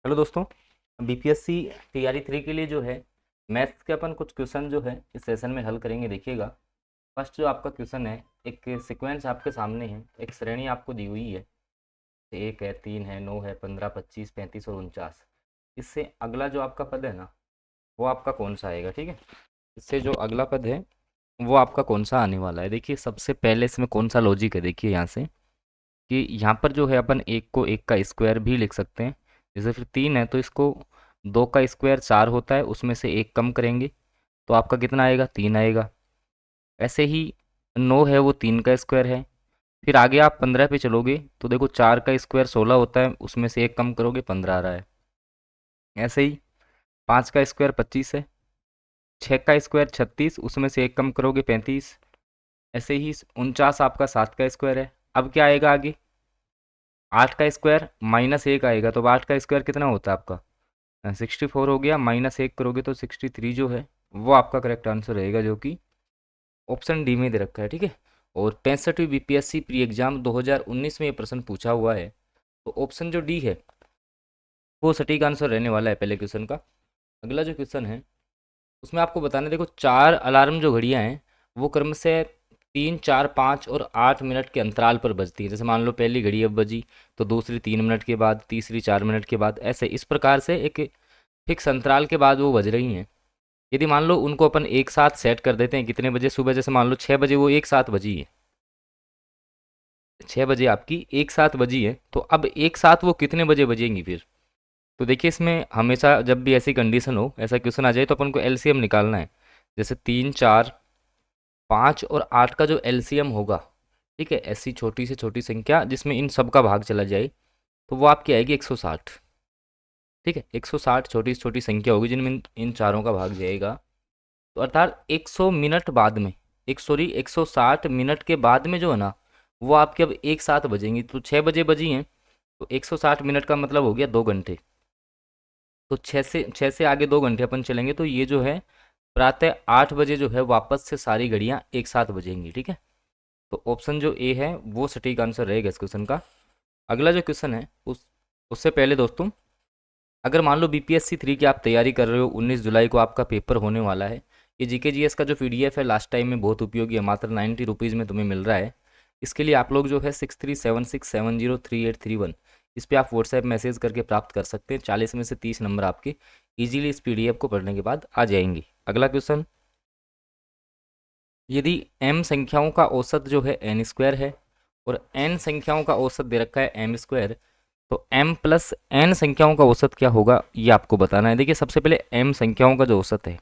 Hello दोस्तों। BPSC TRE 3 के लिए जो है मैथ्स के अपन कुछ क्वेश्चन जो है इस सेशन में हल करेंगे। देखिएगा, फर्स्ट जो आपका क्वेश्चन है, एक सीक्वेंस आपके सामने है, एक श्रेणी आपको दी हुई है। 1 है, 3 है, 9 है, 15, 25, 35 और 49। इससे अगला जो आपका पद है ना, वो आपका कौन सा आएगा? ठीक है, इससे जो अगला पद है वो आपका कौन सा आने वाला है। देखिए, सबसे पहले इसमें कौन सा लॉजिक है, देखिए यहाँ से कि यहाँ पर जो है अपन एक को एक का स्क्वायर भी लिख सकते हैं। जैसे फिर 3 है तो इसको 2 का स्क्वायर 4 होता है, उसमें से एक कम करेंगे तो आपका कितना आएगा? 3 आएगा। ऐसे ही 9 है, वो 3 का स्क्वायर है। फिर आगे आप 15 पे चलोगे तो देखो 4 का स्क्वायर 16 होता है, उसमें से एक कम करोगे 15 आ रहा है। ऐसे ही 5 का स्क्वायर 25 है, 6 का स्क्वायर 36, उसमें से एक कम करोगे 35। ऐसे ही 49 आपका 7 का स्क्वायर है। अब क्या आएगा आगे? 8 का स्क्वायर माइनस एक आएगा, तो 8 का स्क्वायर कितना होता है आपका? 64 हो गया। माइनस एक करोगे तो 63 जो है वो आपका करेक्ट आंसर रहेगा, जो कि ऑप्शन डी में दे रखा है। ठीक है, और 65वीं बीपीएससी प्री एग्जाम 2019 में ये प्रश्न पूछा हुआ है, तो ऑप्शन जो डी है वो सटीक आंसर रहने वाला है पहले क्वेश्चन का। अगला जो क्वेश्चन है उसमें आपको बताना है, देखो 4 अलार्म जो घड़ियां हैं वो क्रम से 3, 4, 5 और 8 मिनट के अंतराल पर बजती है। जैसे मान लो पहली घड़ी अब बजी तो दूसरी 3 मिनट के बाद, तीसरी 4 मिनट के बाद, ऐसे इस प्रकार से एक फिक्स अंतराल के बाद वो बज रही हैं। यदि मान लो उनको अपन एक साथ सेट कर देते हैं, कितने बजे सुबह, जैसे मान लो 6 बजे वो एक साथ बजी है, 6 बजे आपकी एक साथ बजी है, तो अब एक साथ वो कितने बजे बजेंगी फिर? तो देखिए, इसमें हमेशा जब भी ऐसी कंडीशन हो, ऐसा क्वेश्चन आ जाए, तो अपन को एलसीएम निकालना है। जैसे 3, 4, 5 और 8 का जो एलसीएम होगा, ठीक है, ऐसी छोटी से छोटी संख्या जिसमें इन सब का भाग चला जाए, तो वो आपकी आएगी 160। ठीक है, 160 छोटी से छोटी संख्या होगी जिनमें इन चारों का भाग जाएगा। तो अर्थात 100 मिनट बाद में, एक सॉरी 160 मिनट के बाद में जो है ना, वो आपके अब एक साथ बजेंगी। तो 6 बजे बजी हैं तो 160 मिनट का मतलब हो गया 2 घंटे। तो 6 से आगे 2 घंटे अपन चलेंगे तो ये जो है प्रातः 8 बजे जो है वापस से सारी घड़ियां एक साथ बजेंगी। ठीक है, तो ऑप्शन जो ए है वो सटीक आंसर रहेगा इस क्वेश्चन का। अगला जो क्वेश्चन है उससे पहले दोस्तों, अगर मान लो बीपीएससी 3 की आप तैयारी कर रहे हो, 19 जुलाई को आपका पेपर होने वाला है। ये जीके जीएस का जो पीडीएफ है लास्ट टाइम में बहुत उपयोगी है, मात्र 90 रुपीज़ में तुम्हें मिल रहा है। इसके लिए आप लोग जो है 6376703831 इस पर आप व्हाट्सएप मैसेज करके प्राप्त कर सकते हैं। 40 में से 30 नंबर आपके इजीली इस पीडीएफ को पढ़ने के बाद आ जाएंगे। अगला क्वेश्चन, यदि m संख्याओं का औसत जो है n स्क्वायर है और n संख्याओं का औसत दे रखा है m स्क्वायर, तो m प्लस n संख्याओं का औसत क्या होगा ये आपको बताना है। देखिए, सबसे पहले m संख्याओं का जो औसत है,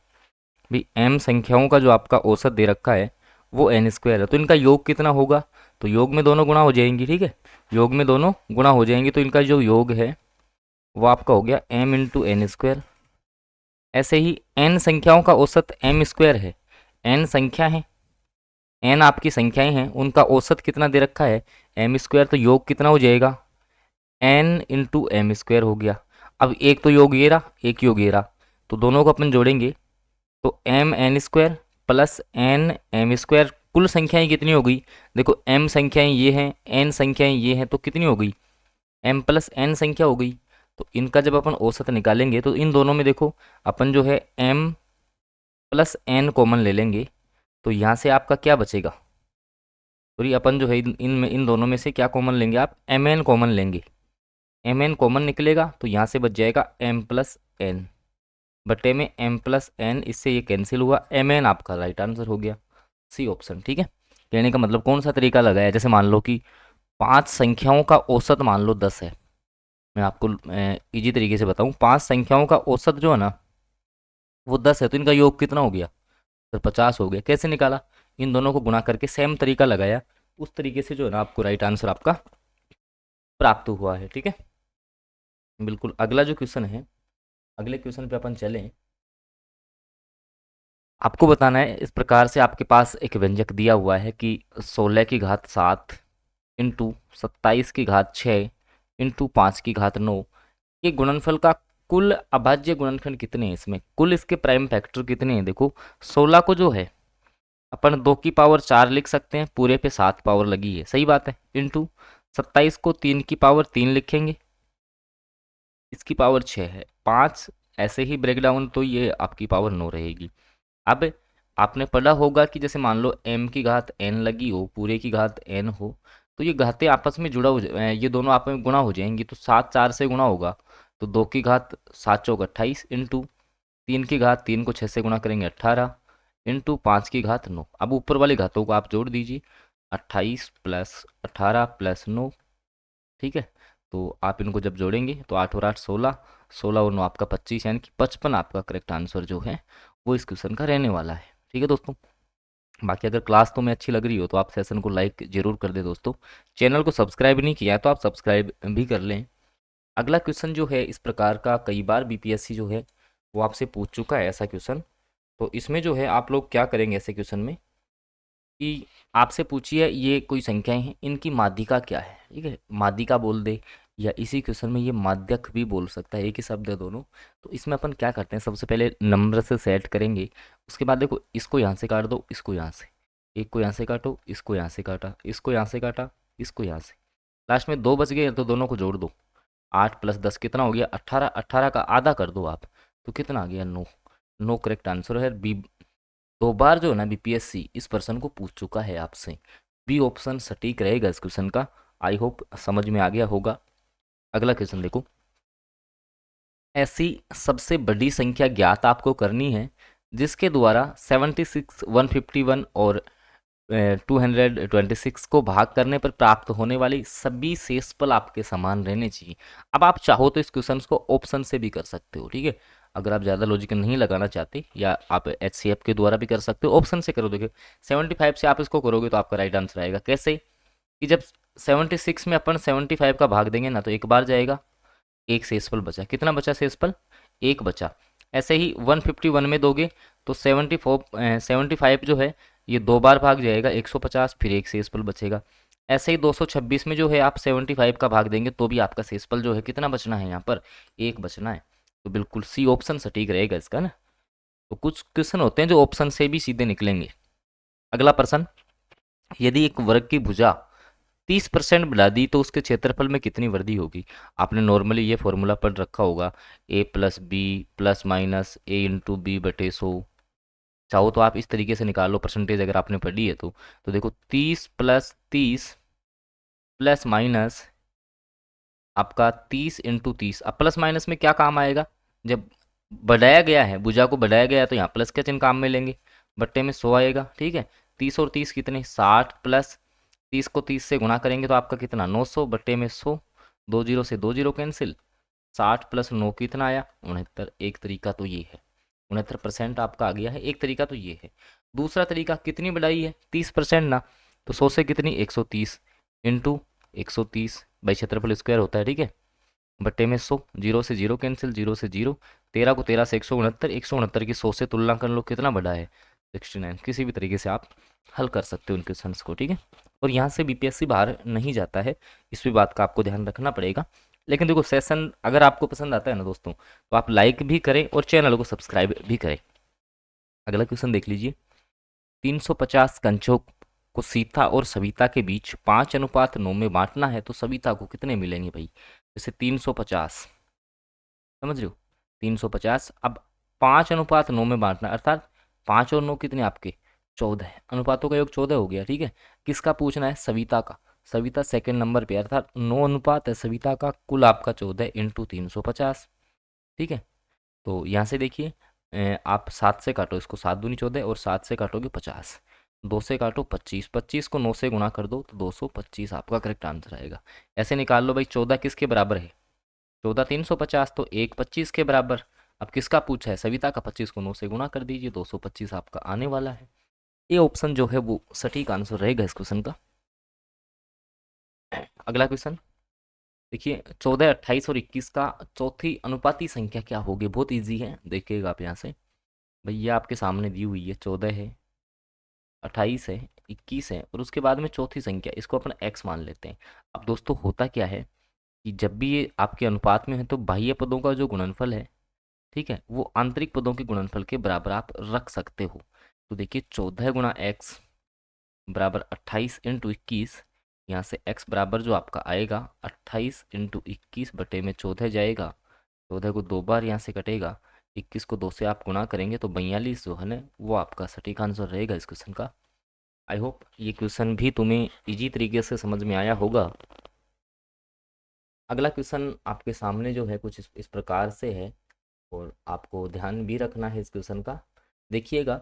भाई m संख्याओं का जो आपका औसत दे रखा है वो n स्क्वायर है, तो इनका योग कितना होगा? तो योग में दोनों गुणा हो जाएंगी। ठीक है, योग में दोनों गुणा हो जाएंगी, तो इनका जो योग है वो आपका हो गया m इंटू एन स्क्वायर। ऐसे ही n संख्याओं का औसत m स्क्वायर है, n संख्या है, n आपकी संख्याएं हैं, उनका औसत कितना दे रखा है? m square. तो योग कितना हो जाएगा? n इंटू एम स्क्वायर हो गया। अब एक तो योग ये रहा, एक योग ये रहा, तो दोनों को अपन जोड़ेंगे तो M N square plus N M square. कुल संख्याएं कितनी हो गई? देखो, m संख्याएं ये हैं, n संख्याएं ये हैं, तो कितनी हो गई? m प्लस n संख्या हो गई। तो इनका जब अपन औसत निकालेंगे तो इन दोनों में देखो, अपन जो है m प्लस n कॉमन ले लेंगे, तो यहाँ से आपका क्या बचेगा? सॉरी, अपन जो है इन दोनों में से क्या कॉमन लेंगे? आप एम एन कॉमन लेंगे। एम एन कॉमन निकलेगा तो यहाँ से बच जाएगा m प्लस एन बटे में m प्लस एन, इससे ये कैंसिल हुआ, एम एन आपका राइट आंसर हो गया, सी ऑप्शन। ठीक है, कहने का मतलब कौन सा तरीका लगाया? जैसे मान लो कि 5 संख्याओं का औसत मान लो 10 है, मैं आपको इजी तरीके से बताऊं, 5 संख्याओं का औसत जो है ना वो 10 है, तो इनका योग कितना हो गया? तो 50 हो गया। कैसे निकाला? इन दोनों को गुणा करके सेम तरीका लगाया, उस तरीके से जो है ना आपको राइट आंसर आपका प्राप्त हुआ है। ठीक है, बिल्कुल। अगला जो क्वेश्चन है, अगले क्वेश्चन पे अपन चलें। आपको बताना है, इस प्रकार से आपके पास एक व्यंजक दिया हुआ है कि 16 की घात 7 इंटू 27 की घात 6 इंटू 5 की घात 9, ये गुणनफल का कुल अभाज्य गुणनफल कितने हैं? इसमें कुल इसके प्राइम फैक्टर कितने हैं? देखो, 16 को जो है अपन 2 की पावर 4 लिख सकते हैं, पूरे पे 7 पावर लगी है, सही बात है, इंटू 27 को 3 की पावर 3 लिखेंगे, इसकी पावर 6 है, 5 ऐसे ही ब्रेक डाउन तो ये आपकी पावर 9 रहेगी। अब आपने पढ़ा होगा कि जैसे मान लो m की घात n लगी हो, पूरे की घात n हो, तो ये घातें आपस में ये दोनों आपस में गुणा हो जाएंगी, तो 7 4 से गुणा होगा, तो 2 की घात 7 चौक 28 इंटू 3 की घात 3 को 6 से गुणा करेंगे 18 इंटू 5 की घात 9। अब ऊपर वाली घातों को आप जोड़ दीजिए, 28 प्लस 18 प्लस 9, ठीक है। तो आप इनको जब जोड़ेंगे तो 8 और 8 16, 16 और 9 आपका 25, यानी कि 55 आपका करेक्ट आंसर जो है वो इस क्वेश्चन का रहने वाला है। ठीक है दोस्तों, बाकी अगर क्लास तुम्हें अच्छी लग रही हो तो आप सेशन को लाइक जरूर कर दे दोस्तों। चैनल को सब्सक्राइब नहीं किया है तो आप सब्सक्राइब भी कर लें। अगला क्वेश्चन जो है इस प्रकार का कई बार बीपीएससी जो है वो आपसे पूछ चुका है ऐसा क्वेश्चन। तो इसमें जो है आप लोग क्या करेंगे ऐसे क्वेश्चन में कि आपसे पूछिए ये कोई संख्याएं हैं, इनकी माध्यिका क्या है, ठीक है, माध्यिका बोल दे, या इसी क्वेश्चन में ये माध्यक भी बोल सकता है, एक ही शब्द है दोनों। तो इसमें अपन क्या करते हैं, सबसे पहले नंबर से सेट करेंगे, उसके बाद देखो इसको यहाँ से काट दो, इसको यहाँ से, एक को यहाँ से काटो, इसको यहाँ से काटा, इसको यहाँ से काटा, इसको यहाँ से, लास्ट में 2 बच गए तो दोनों को जोड़ दो। 8 + 10 कितना हो गया 18, 18 का आधा कर दो आप, तो कितना आ गया 9। 9 करेक्ट आंसर है बी। 2 बार जो है ना बीपीएससी इस पर्सन को पूछ चुका है आपसे, बी ऑप्शन सटीक रहेगा इस क्वेश्चन का। आई होप समझ में आ गया होगा। अगला क्वेश्चन देखो, ऐसी सबसे बड़ी संख्या ज्ञात आपको करनी है जिसके द्वारा 76, 151 और 226 को भाग करने पर प्राप्त होने वाली सभी शेषफल आपके समान रहने चाहिए। अब आप चाहो तो इस क्वेश्चन को ऑप्शन से भी कर सकते हो, ठीक है, अगर आप ज़्यादा लॉजिक नहीं लगाना चाहते, या आप एचसीएफ के द्वारा भी कर सकते हो, ऑप्शन से करो। देखिए 75 से आप इसको करोगे तो आपका राइट आंसर आएगा। कैसे कि जब 76 में अपन 75 का भाग देंगे ना तो एक बार जाएगा, एक शेषफल बचा, कितना बचा शेषफल, एक बचा। ऐसे ही 151 में दोगे तो 75 जो है ये 2 बार भाग जाएगा, 150, फिर एक शेषफल बचेगा। ऐसे ही 226 में जो है आप 75 का भाग देंगे तो भी आपका शेषफल जो है कितना बचना है, यहाँ पर एक बचना है। तो बिल्कुल सी ऑप्शन सटीक रहेगा इसका ना। तो कुछ क्वेश्चन होते हैं जो ऑप्शन से भी सीधे निकलेंगे। अगला प्रश्न, यदि एक वर्ग की भुजा 30% बढ़ा दी तो उसके क्षेत्रफल में कितनी वृद्धि होगी। आपने नॉर्मली ये फॉर्मूला पढ़ रखा होगा, a+b+-a/b/100। चाहो तो आप इस तरीके से निकाल लो परसेंटेज, अगर आपने पढ़ी है तो देखो 30 + 30 प्लस माइनस आपका 30 × 30। अब प्लस माइनस में क्या काम आएगा, जब बढ़ाया गया है, भुजा को बढ़ाया गया है तो यहाँ प्लस का चिन्ह काम में लेंगे, बट्टे में 100 आएगा, ठीक है। 30 और 30 कितने 60, प्लस 30 को 30 से गुणा करेंगे तो आपका कितना 900, बट्टे में 100, 2 जीरो से 2 जीरो कैंसिल, 60 + 9 कितना आया 69। एक तरीका तो ये है, 69% आपका आ गया है, एक तरीका तो ये है। दूसरा तरीका, कितनी बढ़ाई है 30% ना, तो 100 से कितनी 130 इंटू 130 बाई क्षेत्रफल स्क्वायर होता है, ठीक है, बट्टे में 100, जीरो से जीरो कैंसिल, जीरो से जीरो, 13 को 13 से 169, 169 की 100 से तुलना कर लो कितना बढ़ा है 69। किसी भी तरीके से आप हल कर सकते हो इन क्वेश्चंस को, ठीक है। और यहाँ से बीपीएससी बाहर नहीं जाता है, इस भी बात का आपको ध्यान रखना पड़ेगा। लेकिन देखो सेशन अगर आपको पसंद आता है ना दोस्तों, तो आप लाइक भी करें और चैनल को सब्सक्राइब भी करें। अगला क्वेश्चन देख लीजिए, 350 कंचों को सीता और सविता के बीच 5:9 में बांटना है तो सविता को कितने मिलेंगे भाई। जैसे 350, समझ रहे हो, 350, अब 5:9 में बांटना, अर्थात 5 और 9 कितने आपके 14, अनुपातों का योग 14 हो गया, ठीक है। किसका पूछना है, सविता का। सविता सेकंड नंबर पे, अर्थात 9 अनुपात है सविता का, कुल आपका 14 × 350, ठीक है। तो यहाँ से देखिए आप 7 से काटो इसको, 7 दूनी 14 और 7 से काटोगे 50, 2 से काटो 25, 25 को 9 से गुणा कर दो तो 225 आपका करेक्ट आंसर आएगा। ऐसे निकाल लो भाई 14 किसके बराबर है, 14 350, तो 1 25 के बराबर। अब किसका पूछा है, सविता का, 25 को 9 से गुणा कर दीजिए, 225 आपका आने वाला है। ये ऑप्शन जो है वो सटीक आंसर रहेगा इस क्वेश्चन का। अगला क्वेश्चन देखिए, 14, 28 और 21 का चौथी अनुपाती संख्या क्या होगी। बहुत इजी है, देखिएगा आप यहाँ से, भैया आपके सामने दी हुई है, 14 है, 28 है, 21 है, और उसके बाद में चौथी संख्या, इसको अपन x मान लेते हैं। अब दोस्तों होता क्या है कि जब भी ये आपके अनुपात में है तो बाह्य पदों का जो गुणनफल है, ठीक है, वो आंतरिक पदों के गुणनफल के बराबर आप रख सकते हो। तो देखिए 14 गुणा x बराबर 28 × 21, यहाँ से x बराबर जो आपका आएगा 28 × 21 बटे में 14 जाएगा, 14 को 2 बार यहाँ से कटेगा, 21 को 2 से आप गुणा करेंगे तो 42 जो है ना वो आपका सटीक आंसर रहेगा इस क्वेश्चन का। आई होप ये क्वेश्चन भी तुम्हें इजी तरीके से समझ में आया होगा। अगला क्वेश्चन आपके सामने जो है कुछ इस प्रकार से है, और आपको ध्यान भी रखना है इस क्वेश्चन का। देखिएगा,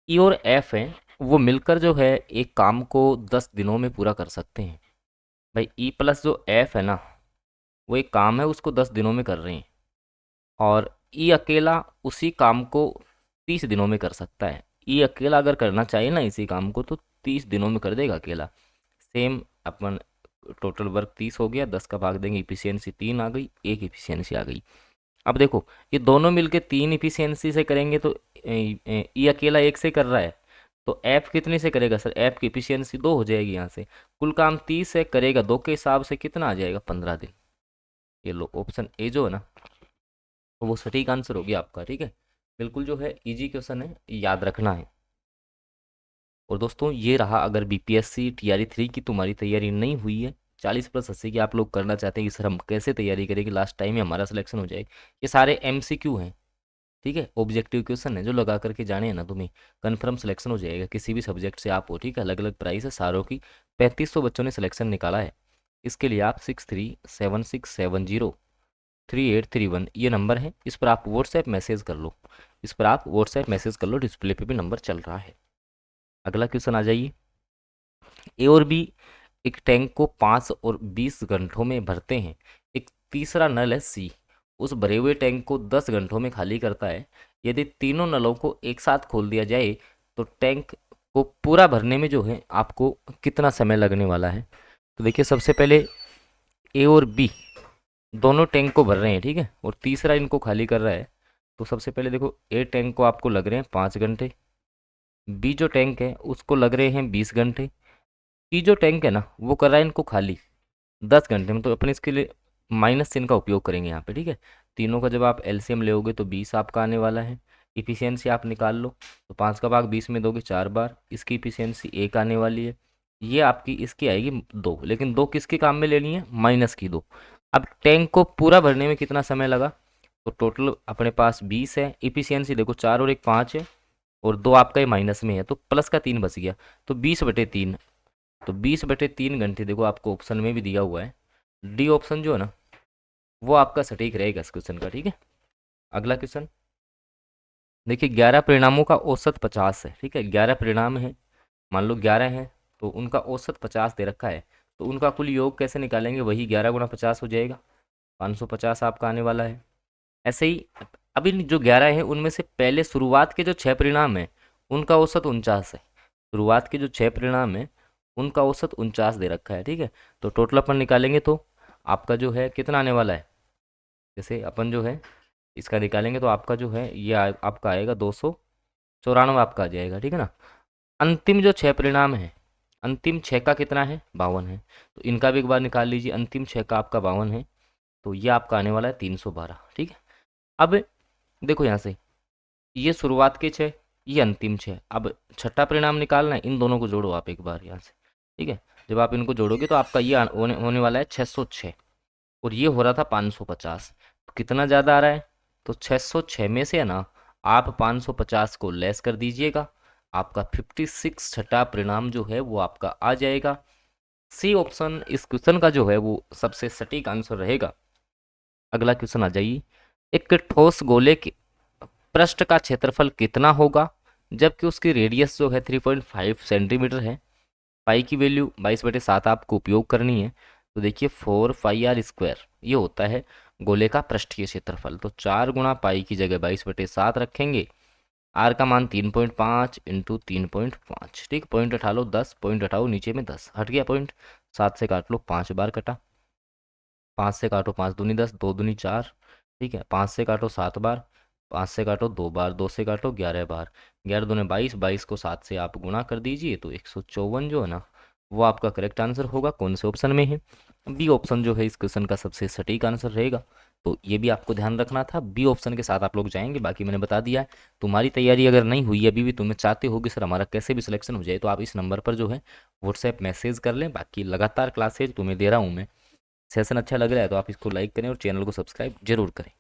ई और एफ है वो मिलकर जो है एक काम को 10 दिनों में पूरा कर सकते हैं। भाई ई प्लस जो एफ है ना, वो एक काम है उसको 10 दिनों में कर रहे हैं, और ई अकेला उसी काम को 30 दिनों में कर सकता है। ई अकेला अगर करना चाहिए ना इसी काम को तो 30 दिनों में कर देगा अकेला। सेम अपन टोटल वर्क 30 हो गया, 10 का भाग देंगे, इफिशियंसी 3 आ गई, एक इफिशियंसी आ गई। अब देखो ये दोनों मिलके 3 इफिशियंसी से करेंगे तो ई अकेला एक से कर रहा है, तो एफ कितने से करेगा सर, एफ की इफिशियंसी 2 हो जाएगी यहाँ से। कुल काम 30 से करेगा, 2 के हिसाब से कितना आ जाएगा, 15 दिन। ये लो ऑप्शन ए जो है ना, तो वो सटीक आंसर हो गया आपका। ठीक है, बिल्कुल जो है इजी क्वेश्चन है, याद रखना है। और दोस्तों ये रहा, अगर बीपीएससी टीआरई 3 की तुम्हारी तैयारी नहीं हुई है, 40+80 की आप लोग करना चाहते हैं कि सर हम कैसे तैयारी करें कि लास्ट टाइम में हमारा सिलेक्शन हो जाए, ये सारे एमसीक्यू हैं। ठीक है, ऑब्जेक्टिव क्वेश्चन है जो लगा करके जाने हैं ना, तुम्हें कंफर्म सिलेक्शन हो जाएगा किसी भी सब्जेक्ट से आप हो। ठीक है, अलग अलग प्राइस है सारों की, 3500 बच्चों ने सिलेक्शन निकाला है। इसके लिए आप 6376703831 ये नंबर है, इस पर आप व्हाट्सएप मैसेज कर लो, इस पर आप व्हाट्सएप मैसेज कर लो, डिस्प्ले पे भी नंबर चल रहा है। अगला क्वेश्चन आ जाइए। ए और बी एक टैंक को 5 और 20 घंटों में भरते हैं। एक तीसरा नल है सी, उस भरे हुए टैंक को 10 घंटों में खाली करता है। यदि तीनों नलों को एक साथ खोल दिया जाए तो टैंक को पूरा भरने में जो है आपको कितना समय लगने वाला है। तो देखिए सबसे पहले ए और बी दोनों टैंक को भर रहे हैं, ठीक है, और तीसरा इनको खाली कर रहा है। तो सबसे पहले देखो ए टैंक को आपको लग रहे हैं 5 घंटे, बी जो टैंक है उसको लग रहे हैं 20 घंटे, सी जो टैंक है ना वो कर रहा है इनको खाली 10 घंटे में। तो अपन इसके लिए माइनस चिन्ह का उपयोग करेंगे यहाँ पे। ठीक है, तीनों का जब आप एलसीएम लोगे तो 20 आपका आने वाला है। इफिशियंसी आप निकाल लो, तो 5 का भाग 20 में दोगे 4 बार, इसकी इफिशियंसी 1 आने वाली है। ये आपकी इसकी आएगी 2, लेकिन 2 किसके काम में लेनी है, माइनस की 2। अब टैंक को पूरा भरने में कितना समय लगा, तो टोटल अपने पास 20 है, इफिशियंसी देखो 4 और 1 5 है, और 2 आपका ही माइनस में है तो प्लस का 3 बच गया, तो 20/3। तो 20/3 घंटे देखो आपको ऑप्शन में भी दिया हुआ है, डी ऑप्शन जो है ना वो आपका सटीक रहेगा इस क्वेश्चन का। ठीक है, अगला क्वेश्चन देखिए, 11 परिणामों का औसत 50 है। ठीक है, 11 परिणाम है, मान लो 11 है तो उनका औसत 50 दे रखा है, तो उनका कुल योग कैसे निकालेंगे, वही 11 × 50 हो जाएगा, 550 आपका आने वाला है। ऐसे ही अभी जो 11 है उनमें से पहले शुरुआत के जो 6 परिणाम है उनका औसत 49 है। शुरुआत के जो 6 परिणाम है उनका औसत 49 दे रखा है। ठीक है, तो टोटल अपन निकालेंगे तो आपका जो है कितना आने वाला है, जैसे अपन जो है इसका निकालेंगे तो आपका जो है ये आपका आएगा 294 आपका आ जाएगा। ठीक है ना, अंतिम जो 6 परिणाम है, अंतिम 6 का कितना है, 52 है, तो इनका भी एक बार निकाल लीजिए, अंतिम 6 का आपका 52 है, तो ये आपका आने वाला है 312। ठीक है, अब देखो यहाँ से ये शुरुआत के 6, ये अंतिम 6, अब छठा परिणाम निकालना है, इन दोनों को जोड़ो आप एक बार यहाँ से। ठीक है, जब आप इनको जोड़ोगे तो आपका ये होने वाला है 606, और ये हो रहा था 550, तो कितना ज़्यादा आ रहा है, तो 606 में से है ना आप 550 को लेस कर दीजिएगा, आपका 56 छठा परिणाम जो है वो आपका आ जाएगा। सी ऑप्शन इस क्वेश्चन का जो है वो सबसे सटीक आंसर रहेगा। अगला क्वेश्चन आ जाइए, एक ठोस गोले के पृष्ठ का क्षेत्रफल कितना होगा जबकि उसकी रेडियस जो है 3.5 सेंटीमीटर है। पाई की वैल्यू 22/7 आपको उपयोग करनी है। तो देखिए 4πr² ये होता है गोले का पृष्ठीय क्षेत्रफल, तो 4 गुणा पाई की जगह 22/7 रखेंगे। आर का मान 3.5 × 3.5। ठीक, पॉइंट उठा लो 10, पॉइंट उठाओ नीचे में 10 हट गया पॉइंट, 7 से काट लो, 5 बार कटा, 5 से काटो 5 दूनी 10, 2 दूनी 4। ठीक है, 5 से काटो 7 बार, 5 से काटो 2 बार, 2 से काटो 11 बार, 11 दूने 22, 22 को 7 से आप गुणा कर दीजिए तो 154 जो है ना वो आपका करेक्ट आंसर होगा। कौन से ऑप्शन में है, बी ऑप्शन जो है इस क्वेश्चन का सबसे सटीक आंसर रहेगा। तो ये भी आपको ध्यान रखना था, बी ऑप्शन के साथ आप लोग जाएंगे। बाकी मैंने बता दिया है, तुम्हारी तैयारी अगर नहीं हुई अभी भी, तुम्हें चाहते हो कि सर हमारा कैसे भी सिलेक्शन हो जाए, तो आप इस नंबर पर जो है व्हाट्सएप मैसेज कर लें। बाकी लगातार क्लासेज तुम्हें दे रहा हूँ मैं, सेशन अच्छा लग रहा है तो आप इसको लाइक करें और चैनल को सब्सक्राइब जरूर करें।